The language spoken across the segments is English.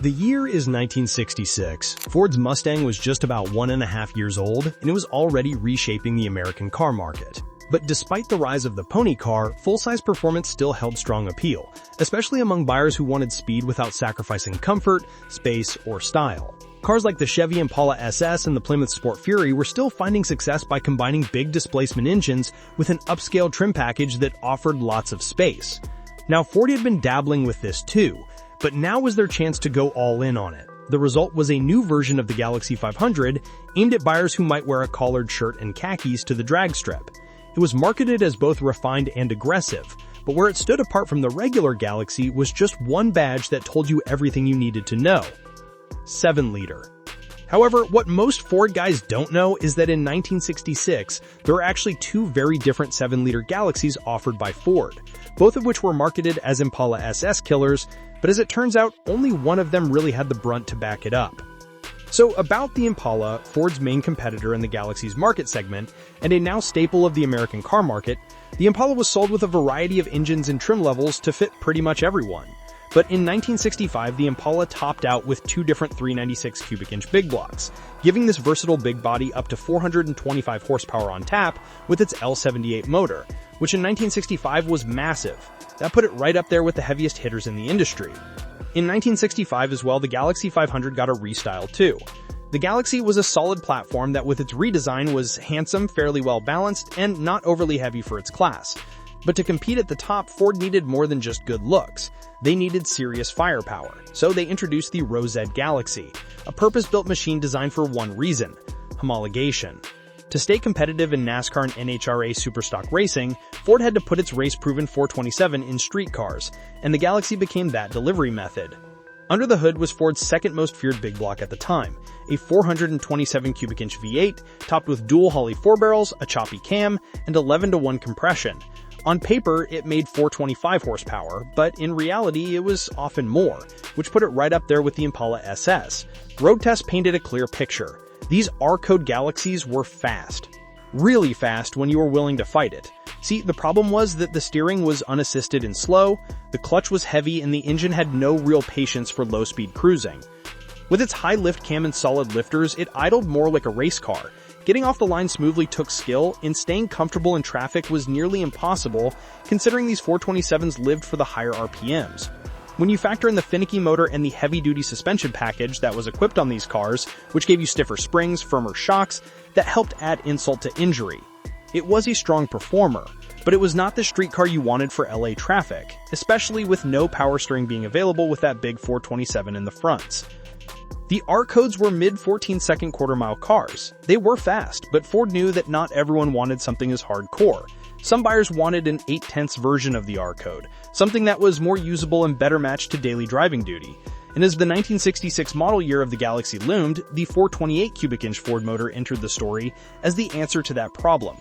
The year is 1966. Ford's Mustang was just about 1.5 years old, and it was already reshaping the American car market. But despite the rise of the pony car, full-size performance still held strong appeal, especially among buyers who wanted speed without sacrificing comfort, space, or style. Cars like the Chevy Impala SS and the Plymouth Sport Fury were still finding success by combining big displacement engines with an upscale trim package that offered lots of space. Now, Ford had been dabbling with this too, but now was their chance to go all in on it. The result was a new version of the Galaxie 500 aimed at buyers who might wear a collared shirt and khakis to the drag strip. It was marketed as both refined and aggressive, but where it stood apart from the regular Galaxie was just one badge that told you everything you needed to know. 7-liter. However, what most Ford guys don't know is that in 1966, there were actually two very different 7-liter Galaxies offered by Ford, both of which were marketed as Impala SS killers, but as it turns out, only one of them really had the brunt to back it up. So about the Impala, Ford's main competitor in the Galaxie's market segment, and a now staple of the American car market, the Impala was sold with a variety of engines and trim levels to fit pretty much everyone. But in 1965, the Impala topped out with two different 396 cubic inch big blocks, giving this versatile big body up to 425 horsepower on tap with its L78 motor, which in 1965 was massive. That put it right up there with the heaviest hitters in the industry. In 1965 as well, the Galaxie 500 got a restyle too. The Galaxie was a solid platform that with its redesign was handsome, fairly well balanced, and not overly heavy for its class. But to compete at the top, Ford needed more than just good looks. They needed serious firepower, so they introduced the Rosette Galaxie, a purpose-built machine designed for one reason: homologation. To stay competitive in NASCAR and NHRA Superstock racing, Ford had to put its race-proven 427 in street cars, and the Galaxie became that delivery method. Under the hood was Ford's second most feared big block at the time, a 427 cubic inch V8 topped with dual Holley 4-barrels, a choppy cam, and 11-to-1 compression. On paper, it made 425 horsepower, but in reality it was often more, which put it right up there with the Impala SS. Road tests painted a clear picture. These R-code Galaxies were fast. Really fast when you were willing to fight it. See, the problem was that the steering was unassisted and slow, the clutch was heavy, and the engine had no real patience for low-speed cruising. With its high lift cam and solid lifters, it idled more like a race car. Getting off the line smoothly took skill, and staying comfortable in traffic was nearly impossible, considering these 427s lived for the higher RPMs. When you factor in the finicky motor and the heavy-duty suspension package that was equipped on these cars, which gave you stiffer springs, firmer shocks, that helped add insult to injury. It was a strong performer, but it was not the street car you wanted for LA traffic, especially with no power steering being available with that big 427 in the fronts. The R-codes were mid-14-second quarter-mile cars. They were fast, but Ford knew that not everyone wanted something as hardcore. Some buyers wanted an 8/10 version of the R-code, something that was more usable and better matched to daily driving duty. And as the 1966 model year of the Galaxie loomed, the 428 cubic inch Ford motor entered the story as the answer to that problem.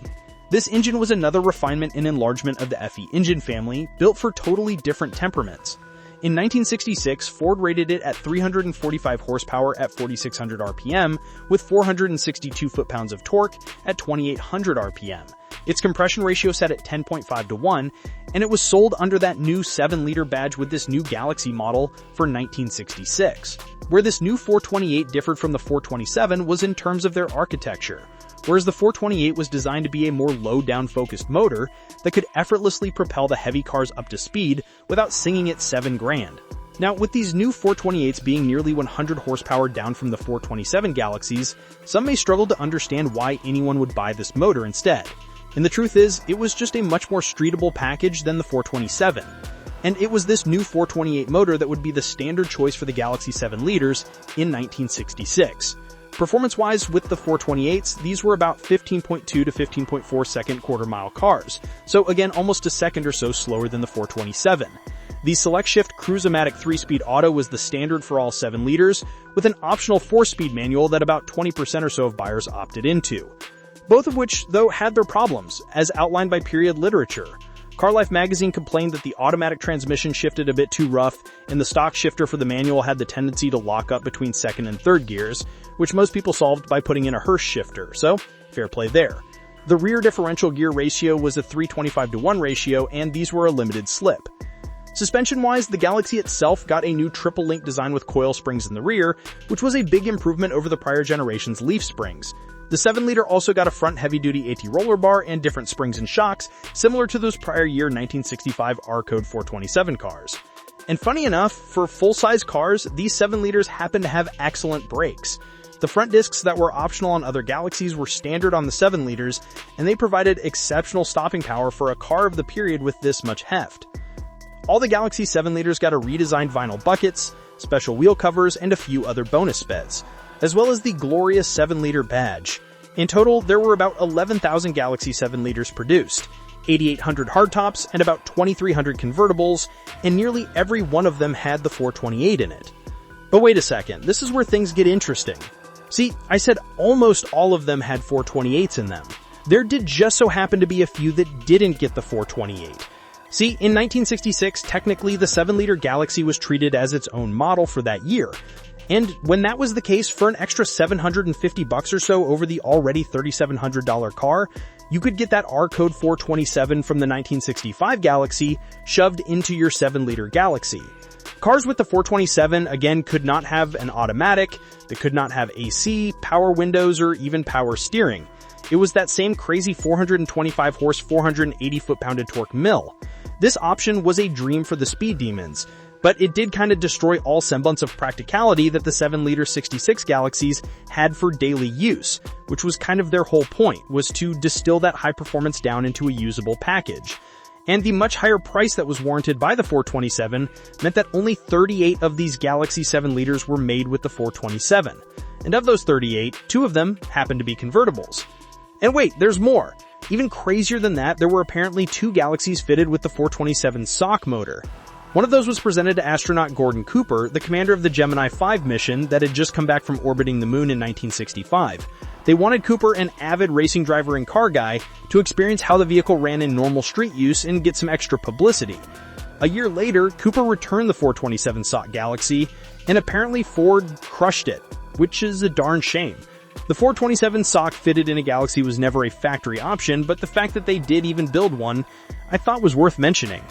This engine was another refinement and enlargement of the FE engine family, built for totally different temperaments. In 1966, Ford rated it at 345 horsepower at 4,600 RPM, with 462 foot-pounds of torque at 2,800 RPM. Its compression ratio set at 10.5-to-1, and it was sold under that new 7-liter badge with this new Galaxie model for 1966. Where this new 428 differed from the 427 was in terms of their architecture. Whereas the 428 was designed to be a more low-down focused motor that could effortlessly propel the heavy cars up to speed without singing at $7,000. Now, with these new 428s being nearly 100 horsepower down from the 427 Galaxies, some may struggle to understand why anyone would buy this motor instead. And the truth is, it was just a much more streetable package than the 427. And it was this new 428 motor that would be the standard choice for the Galaxie 7 liters in 1966. Performance-wise, with the 428s, these were about 15.2 to 15.4 second quarter-mile cars, so again almost a second or so slower than the 427. The Select-Shift Cruise-O-Matic 3-speed auto was the standard for all 7 liters, with an optional 4-speed manual that about 20% or so of buyers opted into. Both of which, though, had their problems, as outlined by period literature. Car Life magazine complained that the automatic transmission shifted a bit too rough, and the stock shifter for the manual had the tendency to lock up between second and third gears, which most people solved by putting in a Hirsch shifter, so fair play there. The rear differential gear ratio was a 325-to-1 ratio, and these were a limited slip. Suspension-wise, the Galaxie itself got a new triple-link design with coil springs in the rear, which was a big improvement over the prior generation's leaf springs. The 7-liter also got a front heavy-duty AT roller bar and different springs and shocks, similar to those prior year 1965 R-Code 427 cars. And funny enough, for full-size cars, these 7-liters happen to have excellent brakes. The front discs that were optional on other Galaxies were standard on the 7-liters, and they provided exceptional stopping power for a car of the period with this much heft. All the Galaxie 7-liters got a redesigned vinyl buckets, special wheel covers, and a few other bonus speds, as well as the glorious 7-liter badge. In total, there were about 11,000 Galaxie 7-liters produced, 8,800 hardtops, and about 2,300 convertibles, and nearly every one of them had the 428 in it. But wait a second, this is where things get interesting. See, I said almost all of them had 428s in them. There did just so happen to be a few that didn't get the 428. See, in 1966, technically the 7-liter Galaxie was treated as its own model for that year. And when that was the case, for an extra $750 or so over the already $3,700 car, you could get that R-Code 427 from the 1965 Galaxie shoved into your 7-liter Galaxie. Cars with the 427, again, could not have an automatic, they could not have AC, power windows, or even power steering. It was that same crazy 425 horse, 480 foot-pounded torque mill. This option was a dream for the speed demons, but it did kind of destroy all semblance of practicality that the 7-liter 66 Galaxies had for daily use, which was kind of their whole point, was to distill that high performance down into a usable package. And the much higher price that was warranted by the 427 meant that only 38 of these Galaxie 7-liters were made with the 427. And of those 38, 2 of them happened to be convertibles. And wait, there's more! Even crazier than that, there were apparently 2 Galaxies fitted with the 427 sock motor. One of those was presented to astronaut Gordon Cooper, the commander of the Gemini 5 mission that had just come back from orbiting the moon in 1965. They wanted Cooper, an avid racing driver and car guy, to experience how the vehicle ran in normal street use and get some extra publicity. A year later, Cooper returned the 427 sock Galaxie, and apparently Ford crushed it, which is a darn shame. The 427 sock fitted in a Galaxie was never a factory option, but the fact that they did even build one, I thought was worth mentioning.